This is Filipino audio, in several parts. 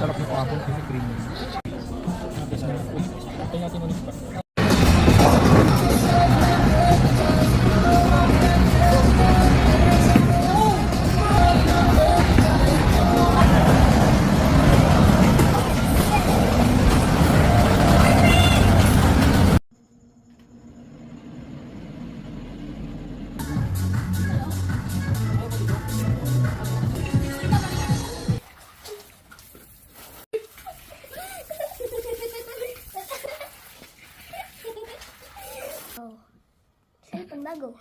sarap ng apple kasi creamy. Tingnan natin ulit pa. Cellphone bago.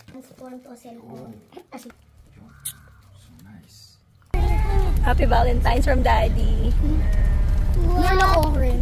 Transform to cellphone. So nice. Happy Valentine's from Daddy. Yan ako rin.